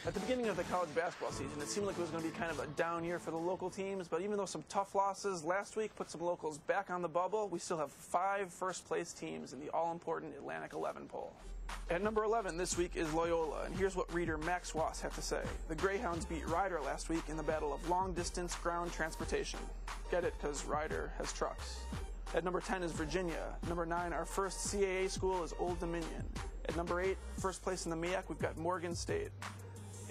At the beginning of the college basketball season, it seemed like it was going to be kind of a down year for the local teams, but even though some tough losses last week put some locals back on the bubble, we still have 5 first-place teams in the all-important Atlantic 11 poll. At number 11 this week is Loyola, and here's what reader Max Wass had to say. The Greyhounds beat Ryder last week in the battle of long-distance ground transportation. Get it, because Ryder has trucks. At number 10 is Virginia. Number 9, our first CAA school is Old Dominion. At number 8, first place in the MEAC, we've got Morgan State.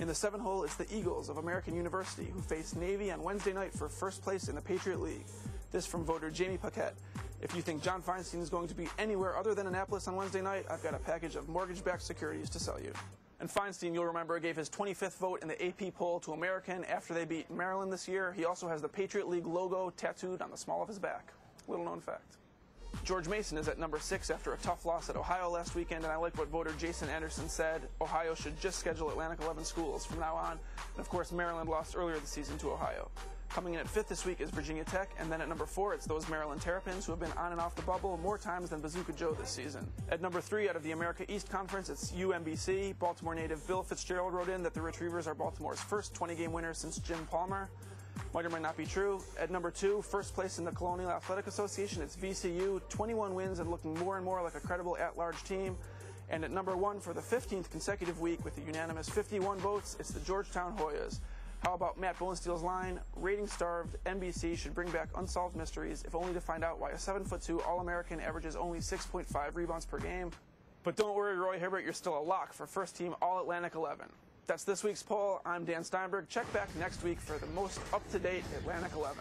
In the 7 hole, it's the Eagles of American University, who face Navy on Wednesday night for first place in the Patriot League. This from voter Jamie Paquette. If you think John Feinstein is going to be anywhere other than Annapolis on Wednesday night, I've got a package of mortgage-backed securities to sell you. And Feinstein, you'll remember, gave his 25th vote in the AP poll to American after they beat Maryland this year. He also has the Patriot League logo tattooed on the small of his back. Little known fact. George Mason is at number 6 after a tough loss at Ohio last weekend, and I like what voter Jason Anderson said. Ohio should just schedule Atlantic 11 schools from now on. And of course, Maryland lost earlier this season to Ohio. Coming in at 5th this week is Virginia Tech, and then at number 4, it's those Maryland Terrapins who have been on and off the bubble more times than Bazooka Joe this season. At number 3 out of the America East Conference, it's UMBC. Baltimore native Bill Fitzgerald wrote in that the Retrievers are Baltimore's first 20-game winner since Jim Palmer. Might or might not be true. At number 2, first place in the Colonial Athletic Association, it's VCU, 21 wins and looking more and more like a credible at-large team. And at number 1 for the 15th consecutive week with a unanimous 51 votes, it's the Georgetown Hoyas. How about Matt Bonesteel's line, rating-starved NBC should bring back Unsolved Mysteries, if only to find out why a 7'2" All-American averages only 6.5 rebounds per game. But don't worry, Roy Hibbert, you're still a lock for first-team All-Atlantic 11. That's this week's poll. I'm Dan Steinberg. Check back next week for the most up-to-date Atlantic 11.